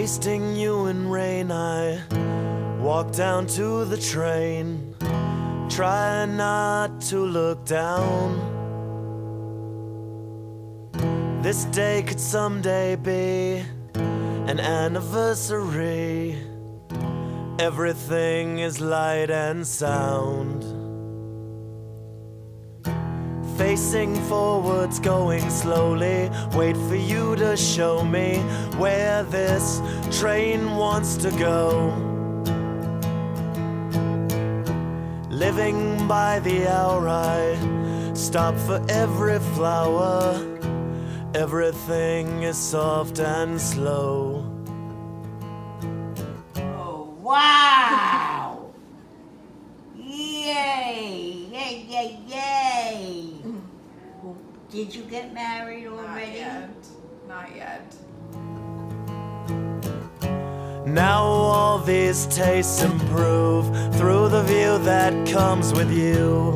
wasting you in rain. I walk down to the train, try not to look down. This day could someday be an anniversary. Everything is light and sound. Facing forwards, going slowly, wait for you to show me where this train wants to go. Living by the hour, I stop for every flower. Everything is soft and slow. Oh, wow! Yay! Yay, yay, yay! Did you get married already? Not yet. Now all these tastes improve through the view that comes with you.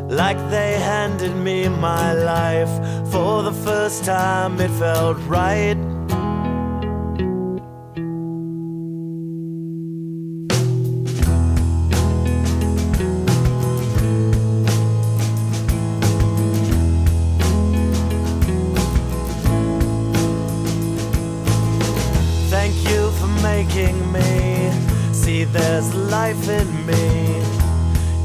Like they handed me my life. For the first time it felt right. Thank you for making me see there's life in me.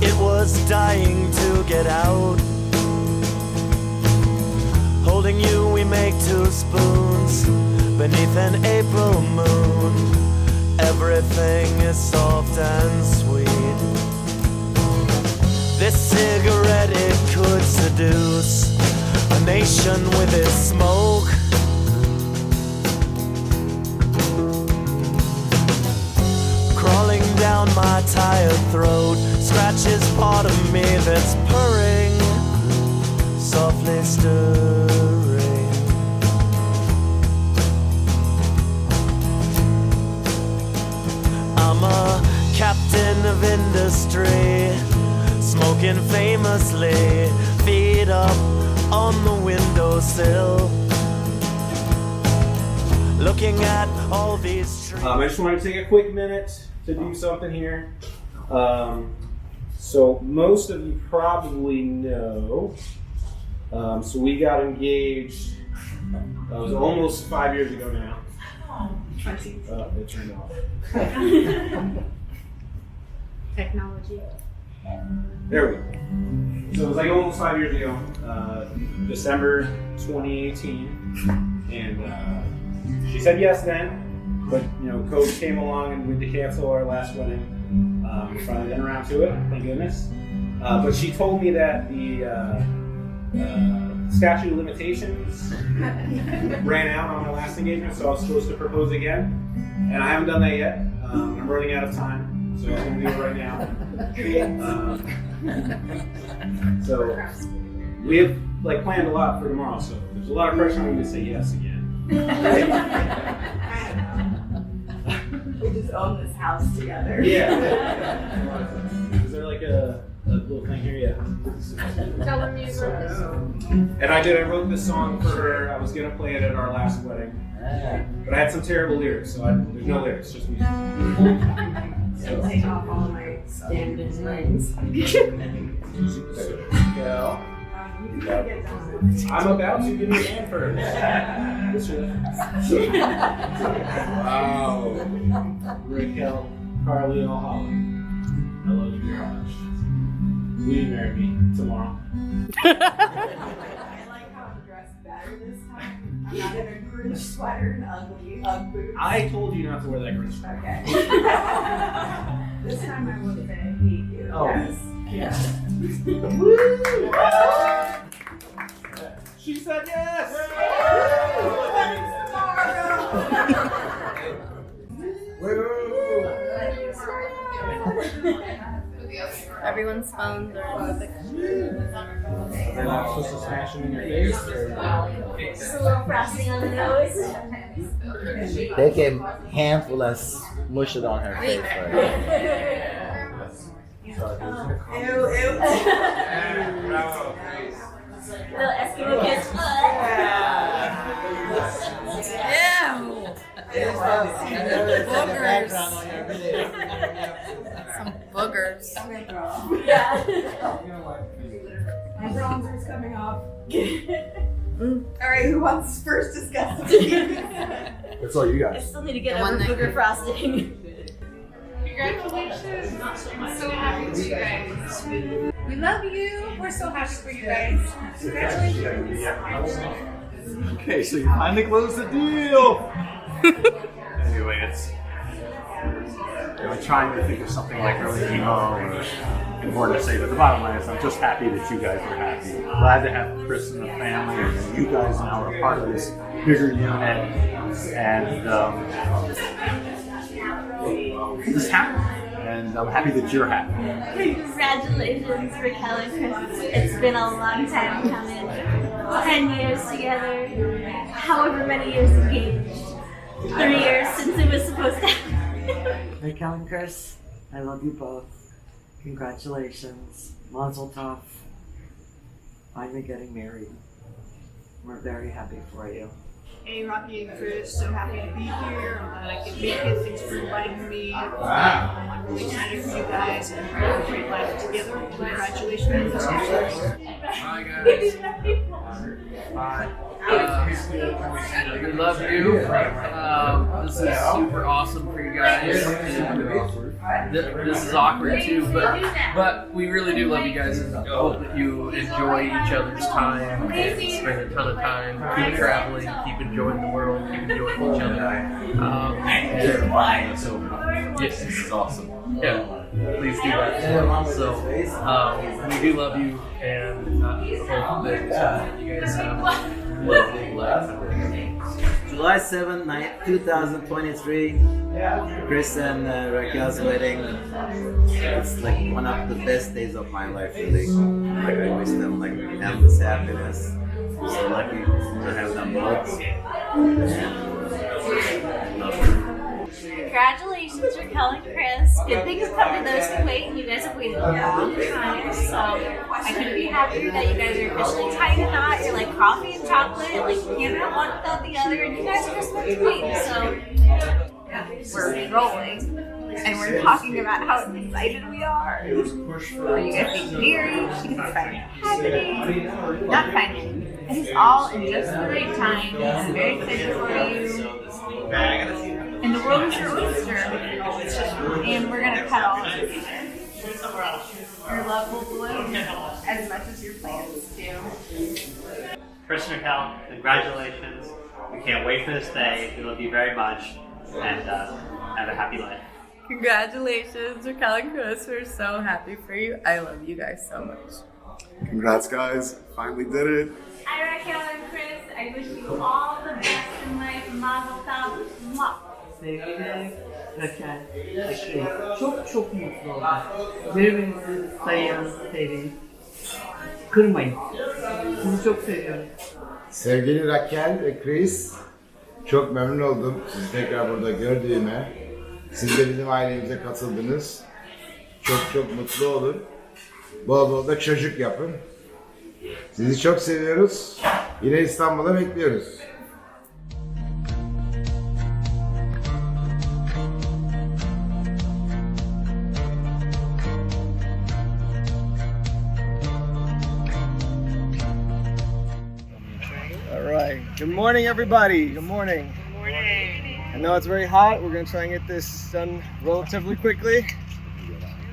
It was dying to get out. Holding you, we make two spoons beneath an April moon. Everything is soft and sweet. This cigarette, it could seduce a nation with its smoke. Crawling down my tired throat, scratches part of me that's purring, softly stirring. I'm a captain of industry, smoking famously, feet up on the windowsill, looking at all these trees. I just wanted to take a quick minute to do something here. So most of you probably know, so we got engaged, it was almost 5 years ago now. It turned off. Technology. There we go. So it was like almost 5 years ago, December 2018, and she said yes then, but you know, COVID came along and we had to cancel our last wedding. We finally got around to it, thank goodness. But she told me that the statute of limitations ran out on my last engagement, so I was supposed to propose again, and I haven't done that yet. I'm running out of time, so I'm going to do it right now. So we have like planned a lot for tomorrow, so there's a lot of pressure on me to say yes again. We just own this house together. Yeah. Is there like a little thing here? Yeah. Tell them you wrote this. And I did. I wrote this song for her. I was gonna play it at our last wedding, but I had some terrible lyrics, so there's no lyrics, just music. So take off all my standard rings. Well, I'm about to give you a hand first. Wow. Rockell, Carly, all Holly. I love you very much. Will you marry me tomorrow? I like how I'm dressed better this time. I'm not in a Grinch sweater and ugly Ugg boots. I told you not to wear that Grinch sweater. Okay. This time I would say I hate you. Oh. Yes. Woo! She said yes! Everyone's phones are They're not supposed to smash them in your face? just a little frosting on the nose. They can handful and smush it on her face. Right? little Eskimo kiss. Some boogers. Yeah. My bronzer's coming off. Alright, who wants to first discuss it? That's all you I guys. still need to get The over one that- booger frosting. Congratulations. I'm so happy for you guys. We love you. We're so happy for you guys. Congratulations. Okay, so you finally closed the deal. Anyway, it's I'm trying to think of something like really emo or important to say, but the bottom line is I'm just happy that you guys are happy. Glad to have Chris and the family, and that you guys now are part of this bigger unit, and just happy. And I'm happy that you're happy. Congratulations, Rockell and Chris. It's been a long time coming. 10 years together. However many years engaged. 3 years since it was supposed to happen. Rockell and Chris, I love you both. Congratulations. Mazel tov. Finally getting married. We're very happy for you. Hey, Rocky and Chris, so happy to be here. I'm glad I could make it. Thanks for inviting me. I'm really excited for you guys and have a great life together. Congratulations. Hi guys. Hi. We love you. This is super awesome for you guys. This is awkward too, but we really do love you guys and hope that you enjoy each other's time and spend a ton of time. Keep traveling, keep enjoying the world, keep enjoying each other. Yes, this is awesome. Yeah, please do that. So we do love you and hope that you guys have a lovely life. July 7th, 2023, Chris and Rockell's wedding. It's like one of the best days of my life, really. Like I wish them like endless happiness. I'm so lucky to have them both. And love them. Congratulations, Rockell and Chris. Good things come to those who wait, and you guys have waited a long time. So I couldn't be happier that you guys are officially tying a knot. You're like coffee and chocolate, like you can't have one without the other, and you guys are just meant to be. So We're rolling. And we're talking about how excited we are. For you guys being married, because finally happening. Not finally. It's all in just the right time. I'm very excited for you. And the world is your oyster. And we're going to cut all of it. Your love will bloom as much as your plans do. Chris and Rockell, congratulations. We can't wait for this day. We love you very much. And have a happy life. Congratulations, Rockell and Chris. We're so happy for you. I love you guys so much. Congrats, guys. Finally did it. Hi, Rockell and Chris. I wish you all the best in life. Mazel tov. Mwah. Sevgili Rockell, çok çok mutlu oldum. Birbirinizi sayın, sevin. Kırmayın. Sizi çok seviyorum. Sevgili Rockell ve Chris, çok memnun oldum sizi tekrar burada gördüğüme. Siz de bizim ailemize katıldınız. Çok çok mutlu olun. Bol bol da çocuk yapın. Sizi çok seviyoruz. Yine İstanbul'a bekliyoruz. All right. Good morning, everybody. Good morning. Good morning. I know it's very hot. We're going to try and get this done relatively quickly.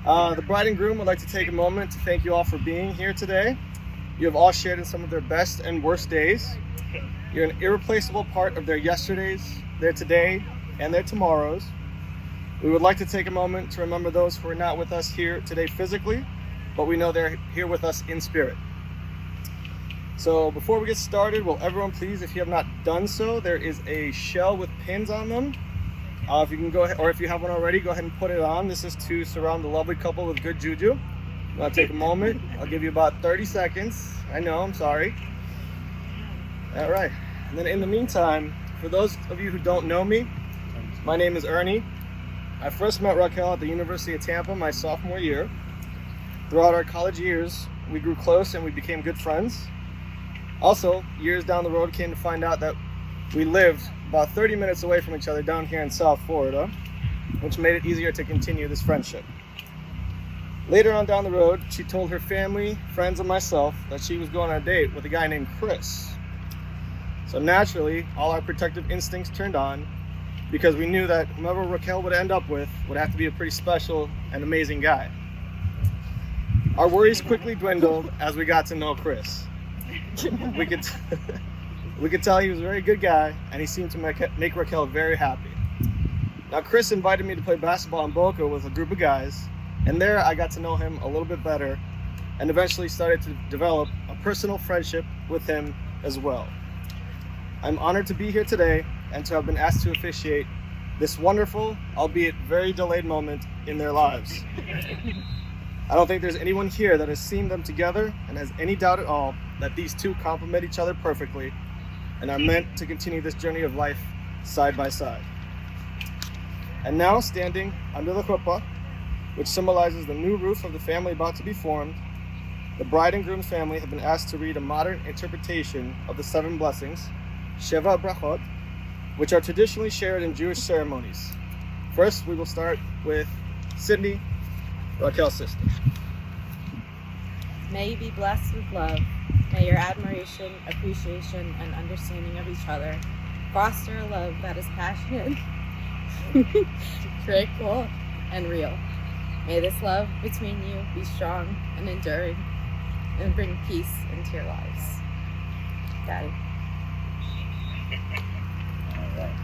The bride and groom would like to take a moment to thank you all for being here today. You have all shared in some of their best and worst days. You're an irreplaceable part of their yesterdays, their today, and their tomorrows. We would like to take a moment to remember those who are not with us here today physically, but we know they're here with us in spirit. So before we get started, will everyone please, if you have not done so, there is a shell with pins on them. If you can go ahead, or if you have one already, go ahead and put it on. This is to surround the lovely couple with good juju. I'll take a moment. I'll give you about 30 seconds. I know, I'm sorry. All right. And then in the meantime, for those of you who don't know me, my name is Ernie. I first met Rockell at the University of Tampa my sophomore year. Throughout our college years, we grew close and we became good friends. Also, years down the road, came to find out that we lived about 30 minutes away from each other down here in South Florida, which made it easier to continue this friendship. Later on down the road, she told her family, friends, and myself that she was going on a date with a guy named Chris. So naturally, all our protective instincts turned on because we knew that whoever Rockell would end up with would have to be a pretty special and amazing guy. Our worries quickly dwindled as we got to know Chris. We could tell he was a very good guy, and he seemed to make Rockell very happy. Now, Chris invited me to play basketball in Boca with a group of guys, and there I got to know him a little bit better and eventually started to develop a personal friendship with him as well. I'm honored to be here today and to have been asked to officiate this wonderful, albeit very delayed moment in their lives. I don't think there's anyone here that has seen them together and has any doubt at all that these two complement each other perfectly and are meant to continue this journey of life side by side. And now, standing under the chuppah, which symbolizes the new roof of the family about to be formed, the bride and groom family have been asked to read a modern interpretation of the 7 blessings, Sheva Brachot, which are traditionally shared in Jewish ceremonies. First, we will start with Sydney, Rockell's sister. May you be blessed with love. May your admiration, appreciation, and understanding of each other foster a love that is passionate, critical, and real. May this love between you be strong and enduring and bring peace into your lives. Daddy. All right.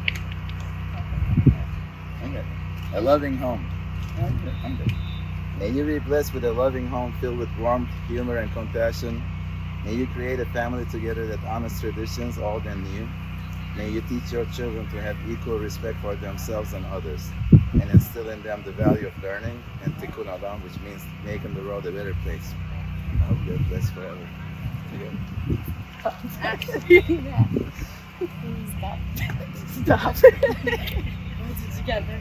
Okay. A loving home. I'm good. May you be blessed with a loving home filled with warmth, humor, and compassion. May you create a family together that honors traditions old and new. May you teach your children to have equal respect for themselves and others, and instill in them the value of learning and tikkun olam, which means making the world a better place. I hope you're blessed forever. Stop. Stop. Put it together.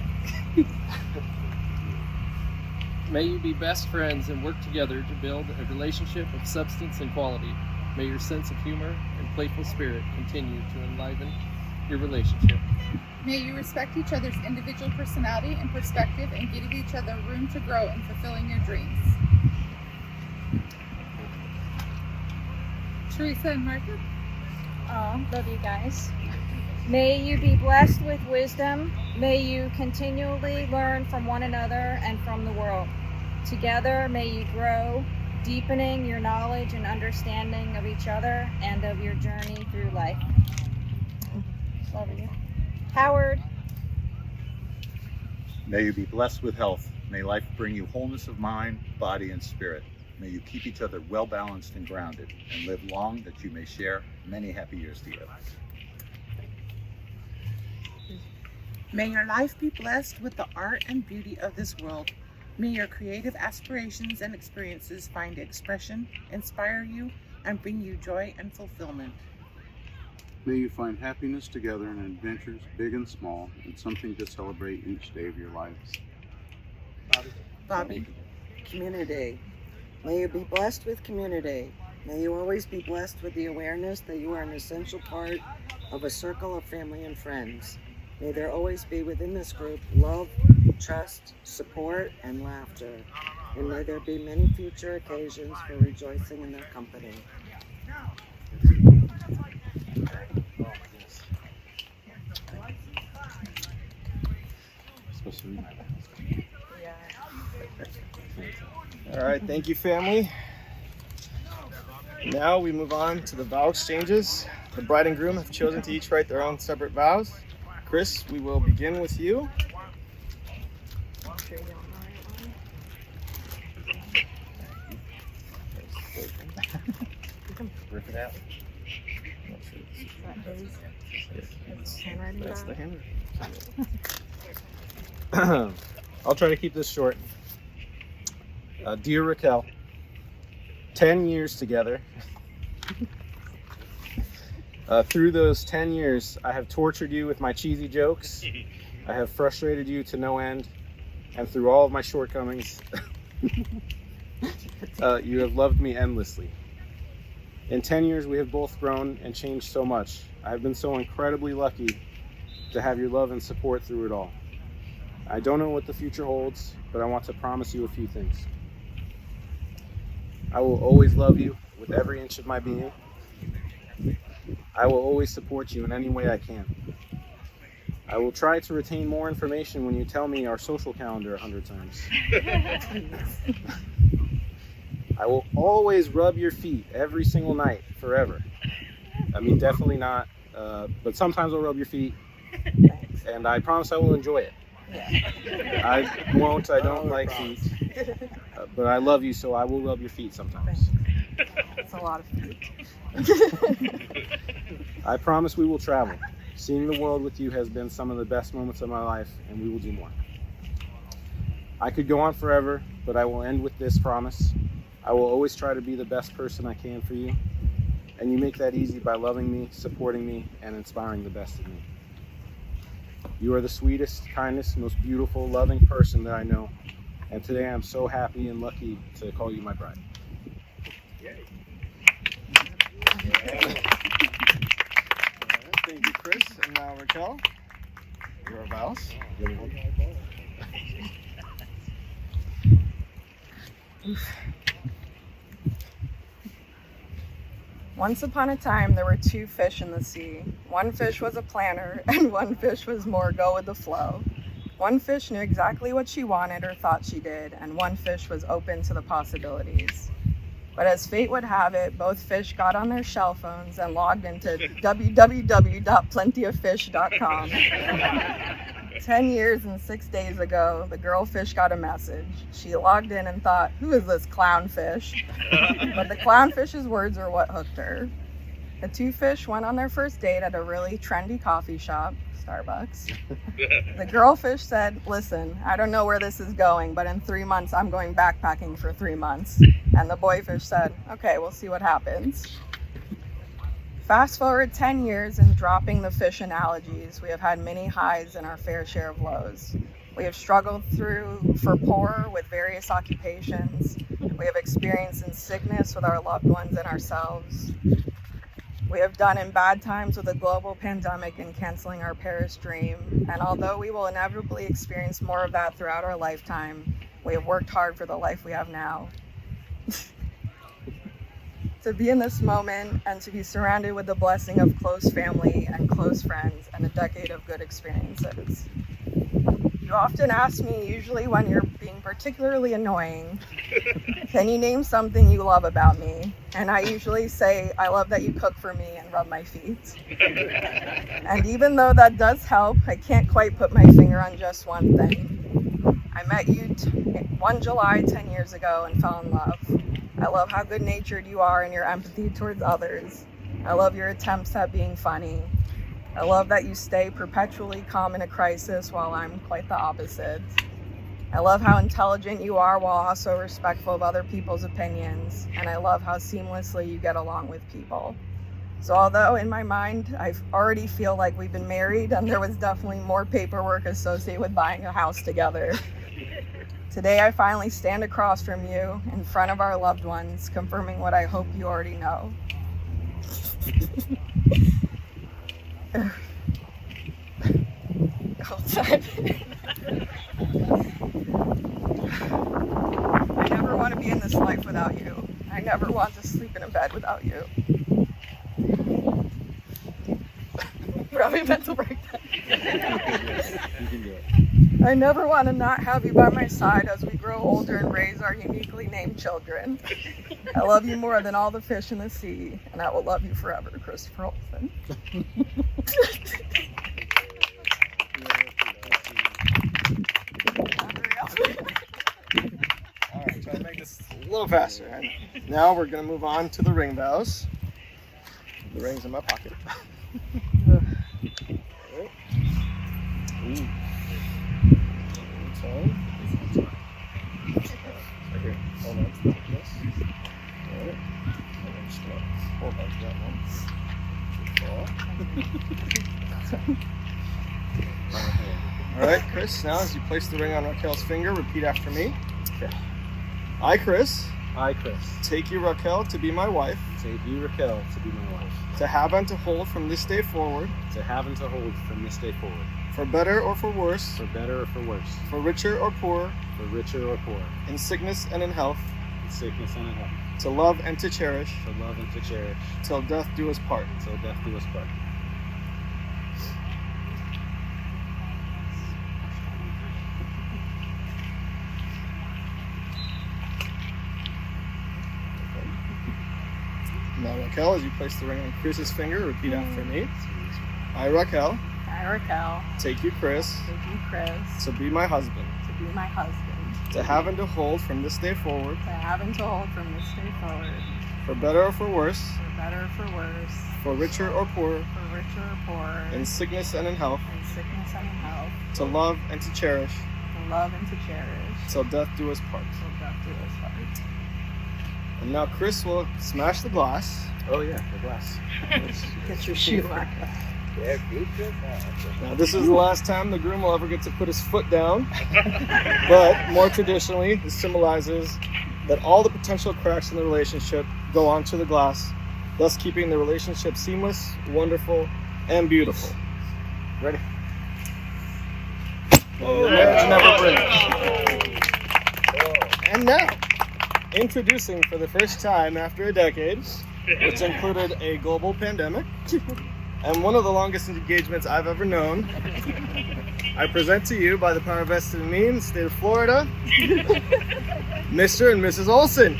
May you be best friends and work together to build a relationship of substance and quality. May your sense of humor and playful spirit continue to enliven your relationship. May you respect each other's individual personality and perspective and give each other room to grow in fulfilling your dreams. Teresa and Martha? Oh, love you guys. May you be blessed with wisdom. May you continually learn from one another and from the world. Together, may you grow, deepening your knowledge and understanding of each other and of your journey through life. Love you. Howard. May you be blessed with health. May life bring you wholeness of mind, body, and spirit. May you keep each other well balanced and grounded, and live long that you may share many happy years together. May your life be blessed with the art and beauty of this world. May your creative aspirations and experiences find expression, inspire you, and bring you joy and fulfillment. May you find happiness together in adventures, big and small, and something to celebrate each day of your lives. Bobby. Community. May you be blessed with community. May you always be blessed with the awareness that you are an essential part of a circle of family and friends. May there always be within this group love, trust, support, and laughter. And may there be many future occasions for rejoicing in their company. All right, thank you, family. Now we move on to the vow exchanges. The bride and groom have chosen to each write their own separate vows. Chris, we will begin with you. Rip it out. That's the handwriting. I'll try to keep this short. Dear Rockell, 10 years together. Through those 10 years, I have tortured you with my cheesy jokes. I have frustrated you to no end. And through all of my shortcomings, you have loved me endlessly. In 10 years, we have both grown and changed so much. I have been so incredibly lucky to have your love and support through it all. I don't know what the future holds, but I want to promise you a few things. I will always love you with every inch of my being. I will always support you in any way I can. I will try to retain more information when you tell me our social calendar 100 times. I will always rub your feet every single night, forever. I mean, definitely not, but sometimes I'll rub your feet, and I promise I will enjoy it. I don't like feet, but I love you, so I will rub your feet sometimes. It's a lot of feet. I promise we will travel. Seeing the world with you has been some of the best moments of my life, and we will do more. I could go on forever, but I will end with this promise. I will always try to be the best person I can for you, and you make that easy by loving me, supporting me, and inspiring the best of me. You are the sweetest, kindest, most beautiful, loving person that I know, and today I am so happy and lucky to call you my bride. Thank you, Chris. And now, Rockell, your vows. Once upon a time, there were two fish in the sea. One fish was a planner, and one fish was more go with the flow. One fish knew exactly what she wanted or thought she did, and one fish was open to the possibilities. But as fate would have it, both fish got on their cell phones and logged into www.plentyoffish.com. 10 years and 6 days ago, the girl fish got a message. She logged in and thought, who is this clownfish? But the clownfish's words are what hooked her. The two fish went on their first date at a really trendy coffee shop, Starbucks. The girl fish said, listen, I don't know where this is going, but in 3 months, I'm going backpacking for 3 months. And the boy fish said, okay, we'll see what happens. Fast forward 10 years and dropping the fish analogies, we have had many highs and our fair share of lows. We have struggled for poor with various occupations. We have experienced in sickness with our loved ones and ourselves. We have done in bad times with a global pandemic and canceling our Paris dream. And although we will inevitably experience more of that throughout our lifetime, we have worked hard for the life we have now. To be in this moment and to be surrounded with the blessing of close family and close friends and a decade of good experiences. You often ask me, usually when you're being particularly annoying, can you name something you love about me? And I usually say, I love that you cook for me and rub my feet. And even though that does help, I can't quite put my finger on just one thing. I met you one July 10 years ago and fell in love. I love how good-natured you are and your empathy towards others. I love your attempts at being funny. I love that you stay perpetually calm in a crisis while I'm quite the opposite. I love how intelligent you are while also respectful of other people's opinions. And I love how seamlessly you get along with people. So although in my mind, I already feel like we've been married and there was definitely more paperwork associated with buying a house together. Today, I finally stand across from you in front of our loved ones, confirming what I hope you already know. Hold on. I never want to be in this life without you. I never want to sleep in a bed without you. Probably mental breakdown. I never want to not have you by my side as we grow older and raise our uniquely named children. I love you more than all the fish in the sea, and I will love you forever, Christopher Olsen. All right, try to make this a little faster. Right? Now we're going to move on to the ring vows. The ring's in my pocket. Ooh. Okay, hold on to this. Alright. I'm just gonna hold on to that one. Alright, Chris, now as you place the ring on Rockell's finger, repeat after me. Okay. I, Chris, I, Chris, take you, Rockell, to be my wife. Take you, Rockell, to be my wife. To have and to hold from this day forward. To have and to hold from this day forward. For better or for worse. For better or for worse. For richer or poor. For richer or poor. In sickness and in health. In sickness and in health. To love and to cherish. To love and to cherish. Till death do us part. Till death do us part. Now, Rockell, as you place the ring on Chris's finger, repeat after me. I, Rockell, take you, Chris, to be my husband. To have and to hold from this day forward. For better or for worse. For richer or poor. In sickness and in health. To love and to cherish. Till death do us part. And now Chris will smash the glass. Oh yeah, the glass. Get your shoe on. Now this is the last time the groom will ever get to put his foot down. But more traditionally, this symbolizes that all the potential cracks in the relationship go onto the glass, thus keeping the relationship seamless, wonderful, and beautiful. Ready? Marriage never breaks. And now, introducing for the first time after a decade, which included a global pandemic and one of the longest engagements I've ever known, I present to you, by the power vested in me in the state of Florida, Mr. and Mrs. Olson.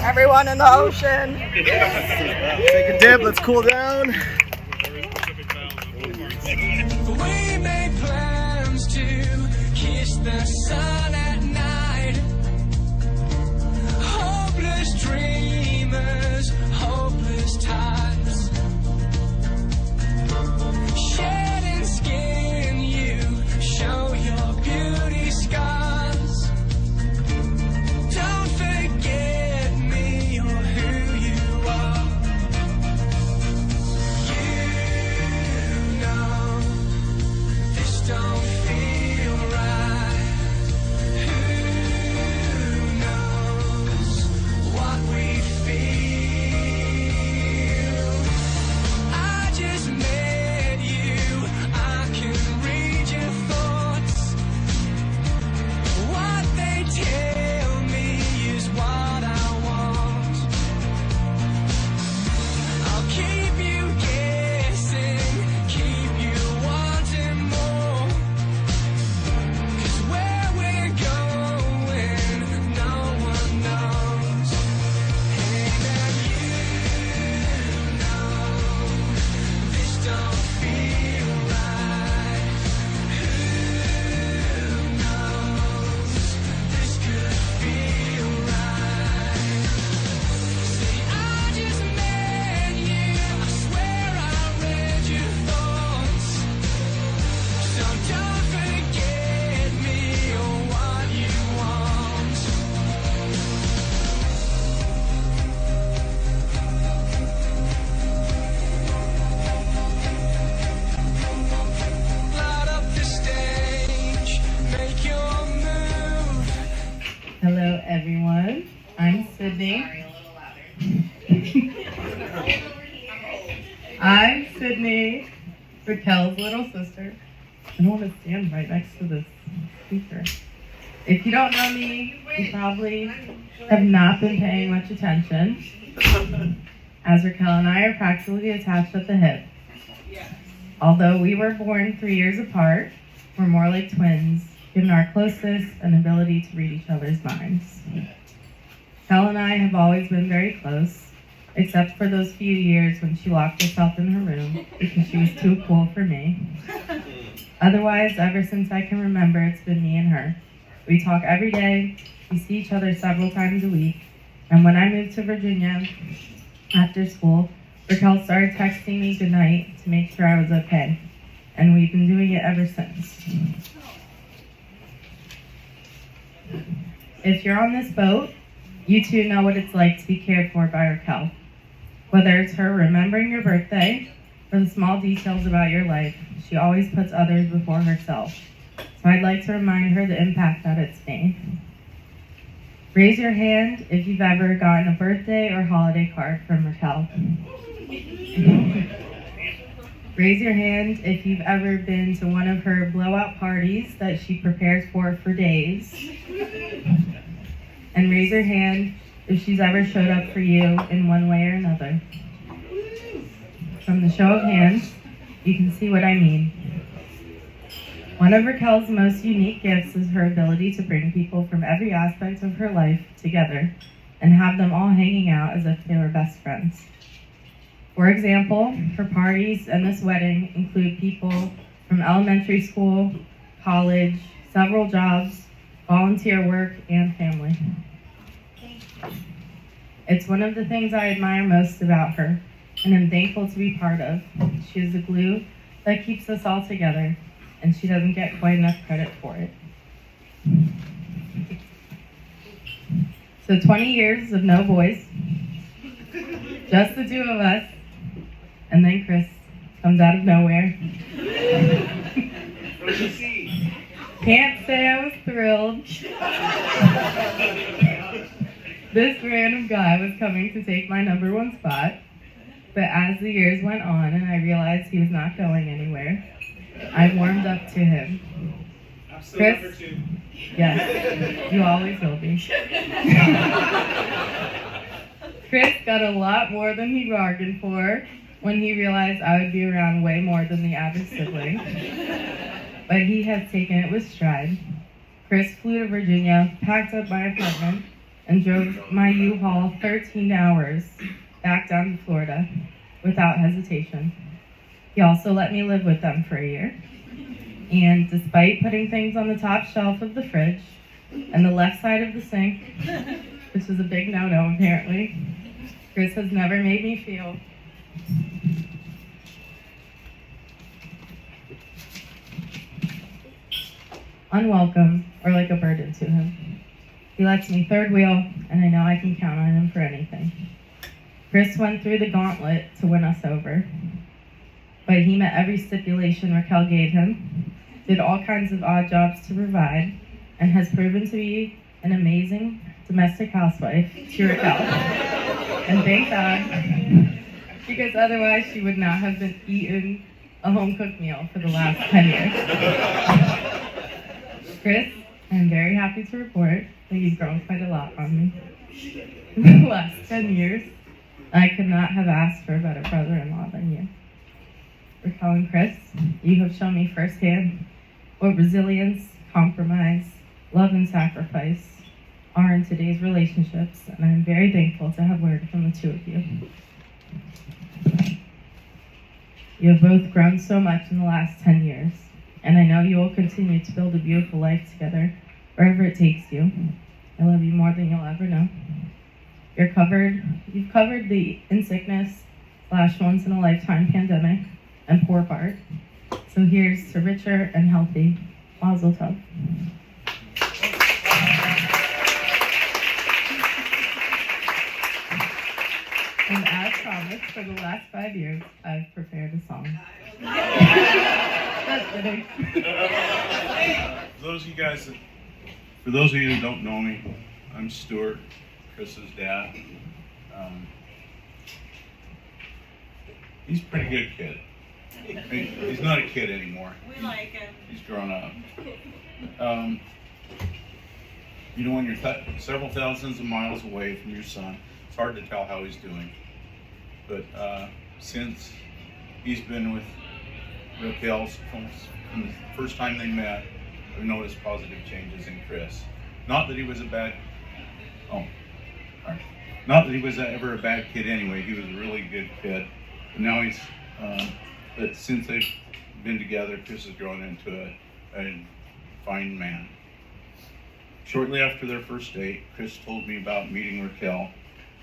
Everyone in the ocean. Take a dip, let's cool down. We made plans to kiss the sun at night. Hopeless dreamers, hopeless times. Shedding skin, you show your beauty scars. Don't forget me or who you are. You know this don't feel right. Who knows what we feel? I just met you. I can read your thoughts. What they tell me is what I want. I'll keep you guessing, keep you wanting more. 'Cause where we're going, no one knows. Hey, now you know this don't feel right. Who knows this could feel right? See, I just met you. I swear I read your thoughts. So don't forget me or what you want. Light up the stage, make your move. Hello, everyone. I'm Sydney. I'm Sydney, Rockell's little sister. I don't want to stand right next to this speaker. If you don't know me, you probably have not been paying much attention, as Rockell and I are practically attached at the hip. Although we were born 3 years apart, we're more like twins, given our closeness and ability to read each other's minds. Rockell and I have always been very close, except for those few years when she locked herself in her room because she was too cool for me. Otherwise, ever since I can remember, it's been me and her. We talk every day, we see each other several times a week, and when I moved to Virginia after school, Rockell started texting me goodnight to make sure I was okay, and we've been doing it ever since. If you're on this boat, you too know what it's like to be cared for by Rockell. Whether it's her remembering your birthday or the small details about your life, she always puts others before herself. So I'd like to remind her the impact that it's made. Raise your hand if you've ever gotten a birthday or holiday card from Rockell. Raise your hand if you've ever been to one of her blowout parties that she prepares for days. And raise your hand if she's ever showed up for you in one way or another. From the show of hands, you can see what I mean. One of Rockell's most unique gifts is her ability to bring people from every aspect of her life together and have them all hanging out as if they were best friends. For example, her parties and this wedding include people from elementary school, college, several jobs, volunteer work, and family. It's one of the things I admire most about her, and I'm thankful to be part of. She is the glue that keeps us all together, and she doesn't get quite enough credit for it. So 20 years of no boys, just the two of us, and then Chris comes out of nowhere. Can't say I was thrilled. This random guy was coming to take my number one spot, but as the years went on and I realized he was not going anywhere, I warmed up to him. Chris? Yes, you always will be. Chris got a lot more than he bargained for when he realized I would be around way more than the average sibling. But he has taken it with stride. Chris flew to Virginia, packed up my apartment, and drove my U-Haul 13 hours back down to Florida without hesitation. He also let me live with them for a year. And despite putting things on the top shelf of the fridge and the left side of the sink, which is a big no-no apparently, Chris has never made me feel unwelcome or like a burden to him. He lets me third wheel, and I know I can count on him for anything. Chris went through the gauntlet to win us over, but he met every stipulation Rockell gave him, did all kinds of odd jobs to provide, and has proven to be an amazing domestic housewife to Rockell. And thank God, because otherwise she would not have been eaten a home-cooked meal for the last 10 years. Chris, I'm very happy to report that you've grown quite a lot on me. In the last 10 years, I could not have asked for a better brother-in-law than you. Rockell and Chris, you have shown me firsthand what resilience, compromise, love, and sacrifice are in today's relationships, and I'm very thankful to have learned from the two of you. You have both grown so much in the last 10 years, and I know you will continue to build a beautiful life together wherever it takes you. I love you more than you'll ever know. You've covered the in sickness / once in a lifetime pandemic and poor part. So here's to richer and healthy Mazel Tov. And as promised, for the last 5 years, I've prepared a song. Just kidding. For those of you who don't know me, I'm Stuart, Chris's dad. He's a pretty good kid. He's not a kid anymore. We like him. He's grown up. You know, when you're several thousands of miles away from your son, it's hard to tell how he's doing. But since he's been with Rockell from the first time they met, I've noticed positive changes in Chris. Not that he was ever a bad kid anyway. He was a really good kid. But now but since they've been together, Chris has grown into a fine man. Shortly after their first date, Chris told me about meeting Rockell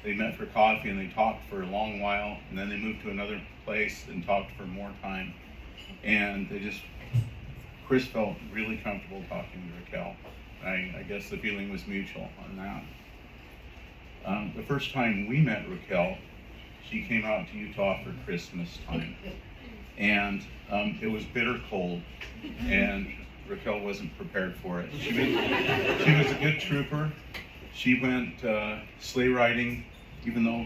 they met for coffee and they talked for a long while, and then they moved to another place and talked for more time. And Chris felt really comfortable talking to Rockell. I guess the feeling was mutual on that. The first time we met Rockell, she came out to Utah for Christmas time. And it was bitter cold, and Rockell wasn't prepared for it. She was a good trooper. She went sleigh riding, even though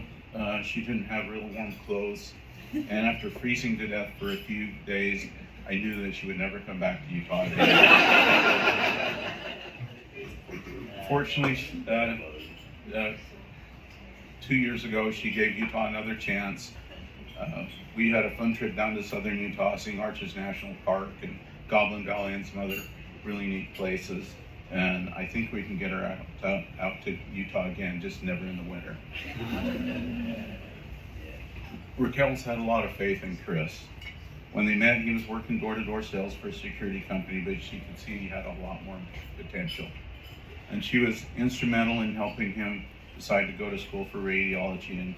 she didn't have real warm clothes. And after freezing to death for a few days, I knew that she would never come back to Utah again. Fortunately, 2 years ago, she gave Utah another chance. We had a fun trip down to southern Utah, seeing Arches National Park and Goblin Valley and some other really neat places. And I think we can get her out to Utah again, just never in the winter. Rockell's had a lot of faith in Chris. When they met, he was working door-to-door sales for a security company, but she could see he had a lot more potential. And she was instrumental in helping him decide to go to school for radiology, and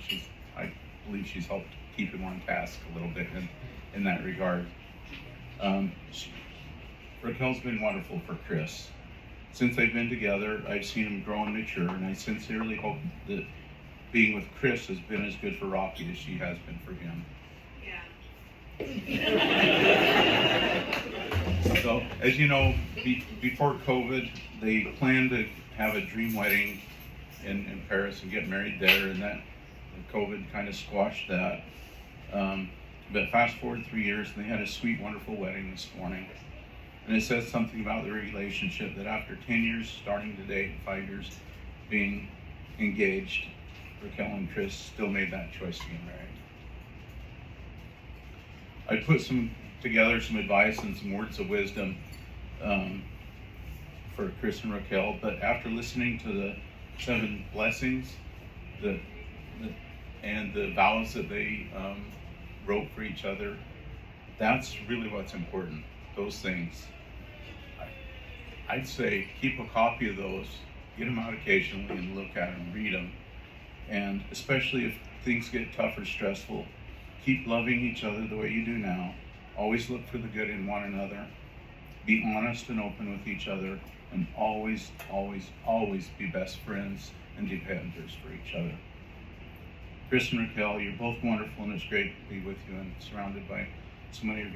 I believe she's helped keep him on task a little bit in that regard. Rockell's been wonderful for Chris. Since they've been together, I've seen him grow and mature, and I sincerely hope that being with Chris has been as good for Rocky as she has been for him. So, as you know, before COVID, they planned to have a dream wedding in Paris and get married there, and that COVID kind of squashed that. But fast forward 3 years, and they had a sweet, wonderful wedding this morning. And it says something about their relationship that after 10 years starting to date, 5 years being engaged, Rockell and Chris still made that choice to get married. I put together some advice and some words of wisdom for Chris and Rockell, but after listening to the 7 blessings and the vows that they wrote for each other, that's really what's important, those things. I'd say keep a copy of those, get them out occasionally and look at them, read them, and especially if things get tough or stressful, keep loving each other the way you do now. Always look for the good in one another. Be honest and open with each other, and always, always, always be best friends and dependers for each other. Chris and Rockell, you're both wonderful, and it's great to be with you and surrounded by so many of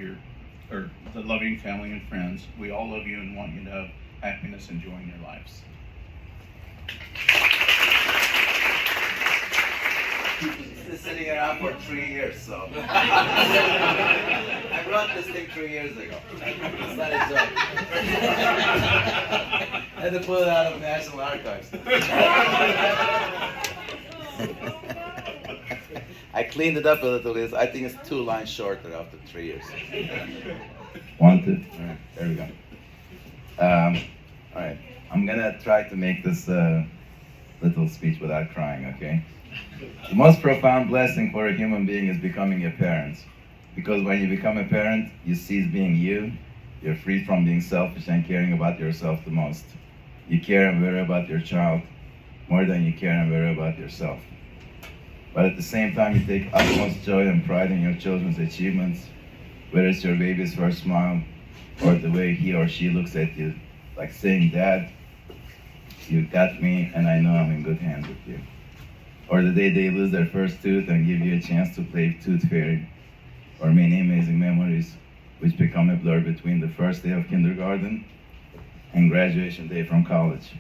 the loving family and friends. We all love you and want you to have happiness and joy in your lives. He's been sitting around for 3 years, so. I brought this thing 3 years ago. It's not a joke. I had to pull it out of the National Archives. I cleaned it up a little bit. I think it's 2 lines shorter after 3 years. 1, 2. All right, there we go. All right, I'm gonna try to make this little speech without crying, okay? The most profound blessing for a human being is becoming a parent. Because when you become a parent, you cease being you. You're free from being selfish and caring about yourself the most. You care and worry about your child more than you care and worry about yourself. But at the same time, you take utmost joy and pride in your children's achievements, whether it's your baby's first smile or the way he or she looks at you, like saying, "Dad, you got me and I know I'm in good hands with you." Or the day they lose their first tooth and give you a chance to play tooth fairy. Or many amazing memories which become a blur between the first day of kindergarten and graduation day from college.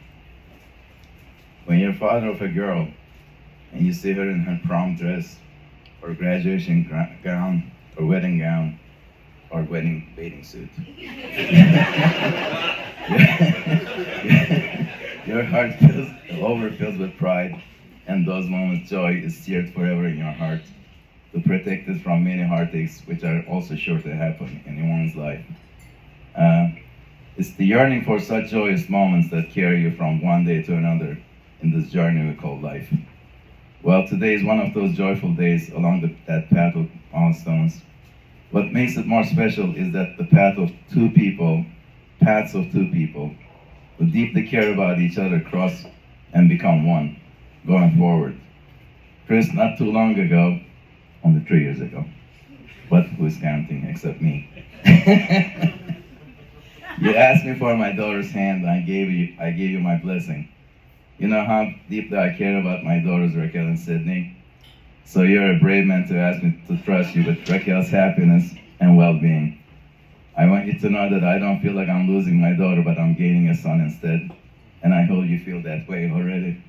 When you're father of a girl and you see her in her prom dress or graduation gown or wedding gown or wedding bathing suit, your heart overfills with pride, and those moments joy is seared forever in your heart to protect it from many heartaches which are also sure to happen in one's life. It's the yearning for such joyous moments that carry you from one day to another in this journey we call life. Well, today is one of those joyful days along that path of milestones. What makes it more special is that the paths of two people who deeply care about each other cross and become one, going forward. Chris, not too long ago, only 3 years ago, but who's counting except me? You asked me for my daughter's hand, I gave you my blessing. You know how deeply I care about my daughters, Rockell and Sydney. So you're a brave man to ask me to trust you with Rockell's happiness and well-being. I want you to know that I don't feel like I'm losing my daughter, but I'm gaining a son instead. And I hope you feel that way already.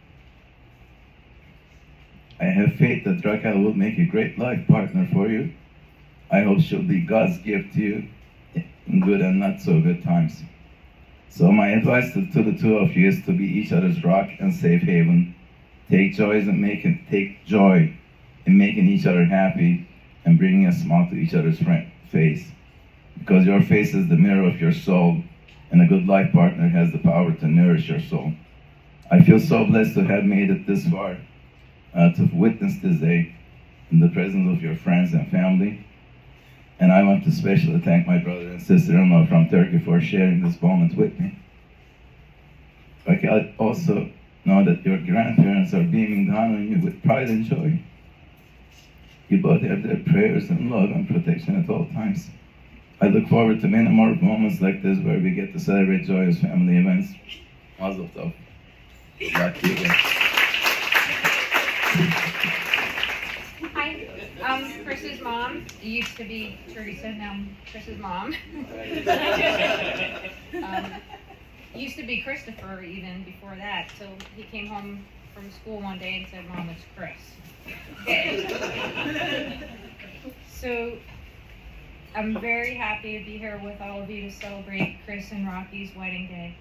I have faith that Rockell will make a great life partner for you. I hope she'll be God's gift to you in good and not so good times. So my advice to the two of you is to be each other's rock and safe haven. Take joy in making each other happy and bringing a smile to each other's face. Because your face is the mirror of your soul, and a good life partner has the power to nourish your soul. I feel so blessed to have made it this far, to witness this day in the presence of your friends and family. And I want to especially thank my brother and sister-in-law from Turkey for sharing this moment with me. I also know that your grandparents are beaming down on you with pride and joy. You both have their prayers and love and protection at all times. I look forward to many more moments like this where we get to celebrate joyous family events. Mazel tov. Good luck to you guys. Hi, Chris's mom. It used to be Teresa, now Chris's mom. Used to be Christopher even before that, so he came home from school one day and said, "Mom, it's Chris." So I'm very happy to be here with all of you to celebrate Chris and Rocky's wedding day.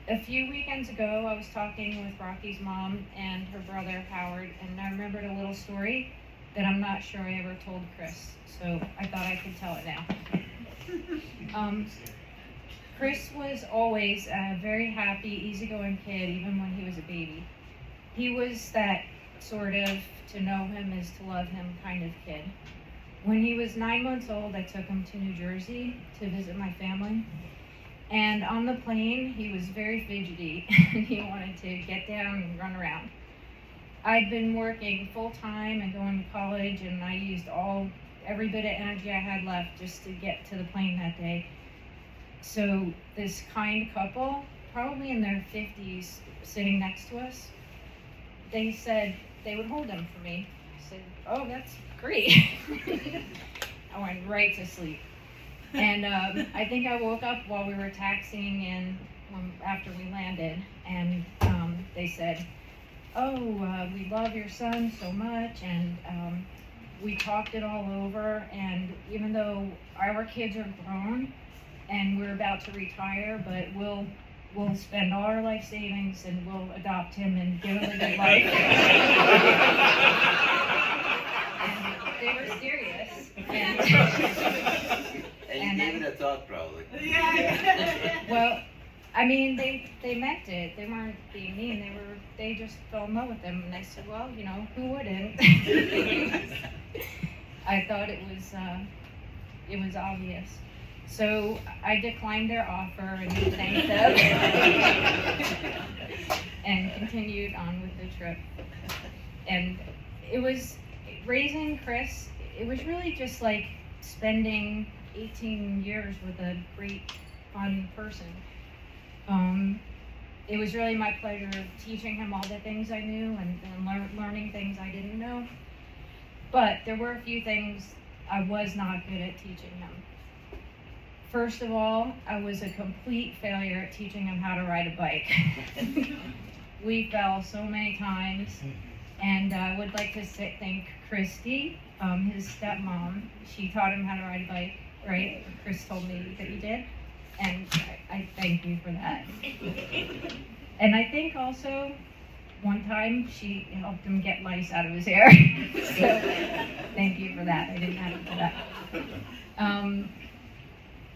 A few weekends ago, I was talking with Rocky's mom and her brother Howard, and I remembered a little story that I'm not sure I ever told Chris, so I thought I could tell it now. Chris was always a very happy, easygoing kid, even when he was a baby. He was that sort of to know him is to love him kind of kid. When he was 9 months old, I took him to New Jersey to visit my family. And on the plane, he was very fidgety and he wanted to get down and run around. I'd been working full-time and going to college, and I used every bit of energy I had left just to get to the plane that day. So this kind couple, probably in their 50s, sitting next to us, they said they would hold him for me. I said, "Oh, that's great." I went right to sleep. And I think I woke up while we were taxiing in after we landed, and they said, "Oh, we love your son so much," and we talked it all over, and even though our kids are grown and we're about to retire, but we'll spend all our life savings and we'll adopt him and give him a good life. And they were serious. And you gave it a thought, probably. Well, I mean, they meant it. They weren't being mean. They just fell in love with him, and I said, "Well, you know, who wouldn't?" I thought it was obvious. So I declined their offer and thanked them and continued on with the trip. And it was raising Chris. It was really just like spending 18 years with a great, fun person. It was really my pleasure teaching him all the things I knew and learning things I didn't know. But there were a few things I was not good at teaching him. First of all, I was a complete failure at teaching him how to ride a bike. We fell so many times, and I would like to thank Christy, his stepmom. She taught him how to ride a bike, right? Chris told me that you did, and I thank you for that. And I think also one time she helped him get lice out of his hair. So thank you for that. I didn't have it for that.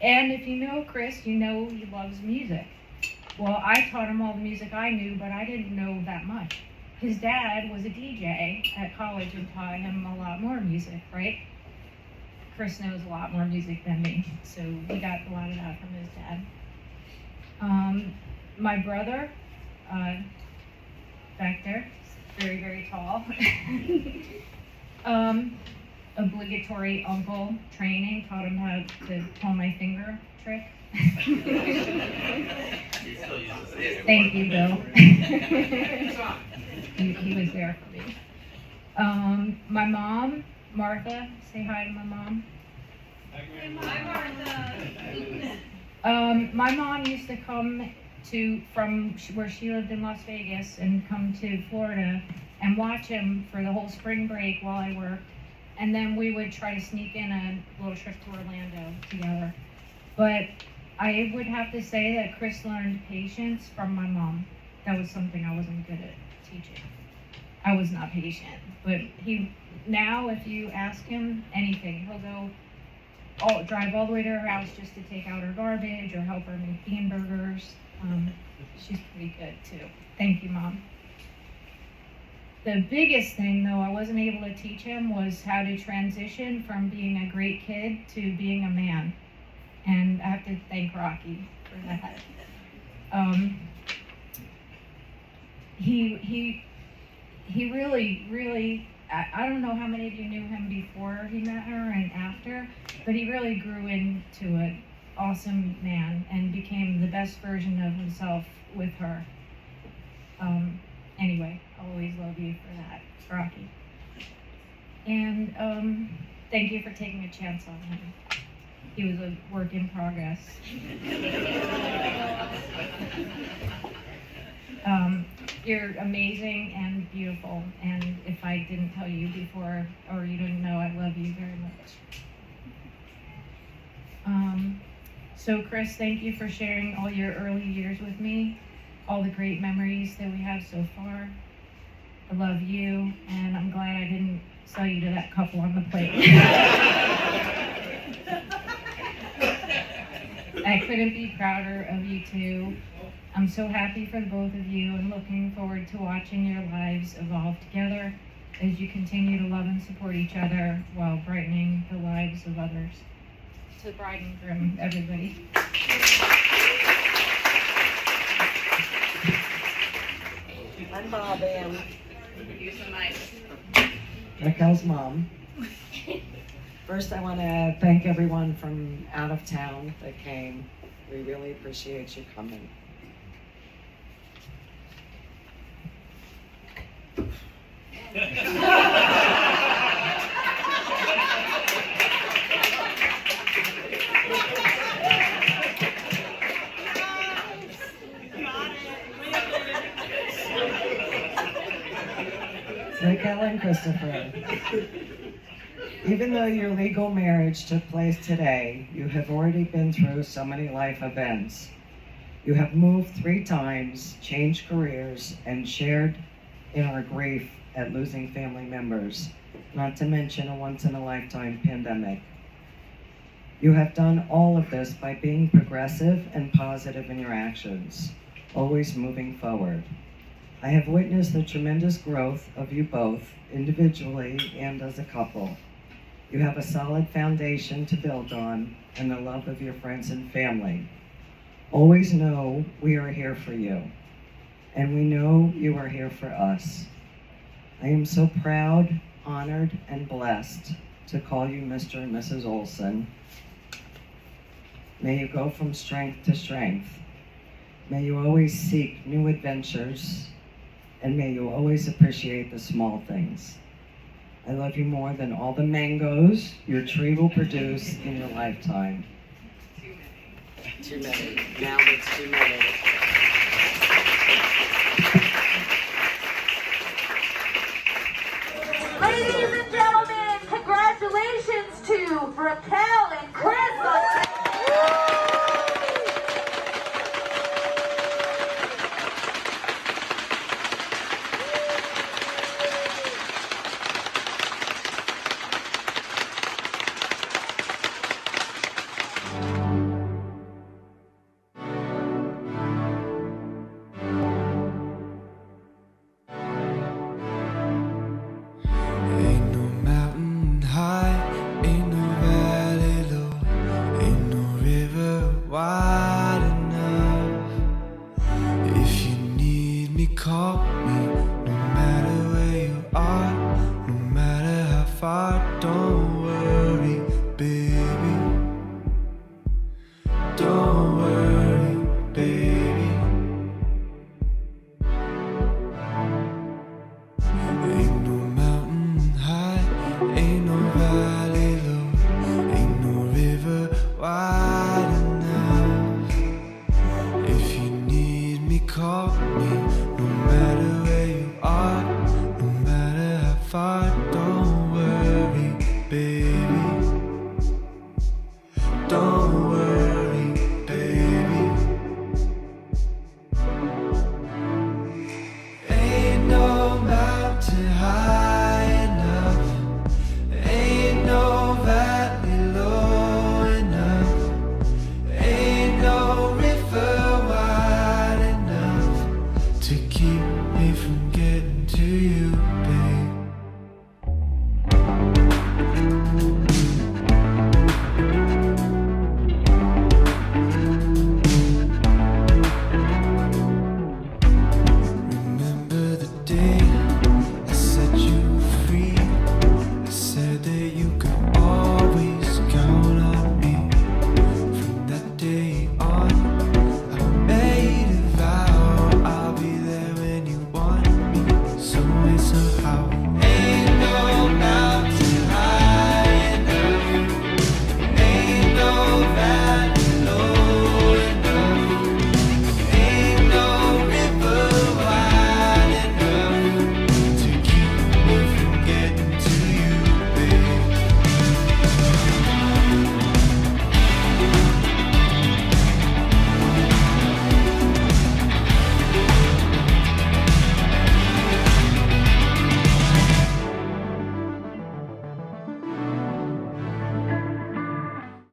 And if you know Chris, you know he loves music. Well, I taught him all the music I knew, but I didn't know that much. His dad was a DJ at college and taught him a lot more music, right? Chris knows a lot more music than me, so we got a lot of that from his dad. My brother, back there, very, very tall. Obligatory uncle training, taught him how to pull my finger trick. Thank you, Bill. he was there for me. My mom, Martha, say hi to my mom. My mom used to come from where she lived in Las Vegas and come to Florida and watch him for the whole spring break while I worked. And then we would try to sneak in a little trip to Orlando together. But I would have to say that Chris learned patience from my mom. That was something I wasn't good at teaching. I was not patient. But now if you ask him anything, he'll go drive all the way to her house just to take out her garbage or help her make bean burgers. She's pretty good too. Thank you, Mom. The biggest thing, though, I wasn't able to teach him was how to transition from being a great kid to being a man. And I have to thank Rocky for that. He really, I don't know how many of you knew him before he met her and after, but he really grew into an awesome man and became the best version of himself with her. Anyway, I'll always love you for that, Rocky. And thank you for taking a chance on him. He was a work in progress. You're amazing and beautiful, and if I didn't tell you before, or you didn't know, I love you very much. So Chris, thank you for sharing all your early years with me, all the great memories that we have so far. I love you, and I'm glad I didn't sell you to that couple on the plate. I couldn't be prouder of you two. I'm so happy for the both of you and looking forward to watching your lives evolve together as you continue to love and support each other while brightening the lives of others. To the bride and groom, everybody. I'm Bob Ann. You're so nice. Raquel's mom. First, I want to thank everyone from out of town that came. We really appreciate you coming. Raquel and Christopher, even though your legal marriage took place today, you have already been through so many life events. You have moved 3 times, changed careers, and shared in our grief at losing family members, not to mention a once-in-a-lifetime pandemic. You have done all of this by being progressive and positive in your actions, always moving forward. I have witnessed the tremendous growth of you both, individually and as a couple. You have a solid foundation to build on and the love of your friends and family. Always know we are here for you, and we know you are here for us. I am so proud, honored, and blessed to call you Mr. and Mrs. Olson. May you go from strength to strength. May you always seek new adventures, and may you always appreciate the small things. I love you more than all the mangoes your tree will produce in your lifetime. Too many. Now it's too many. Ladies and gentlemen, congratulations to Rockell and Chris. to you.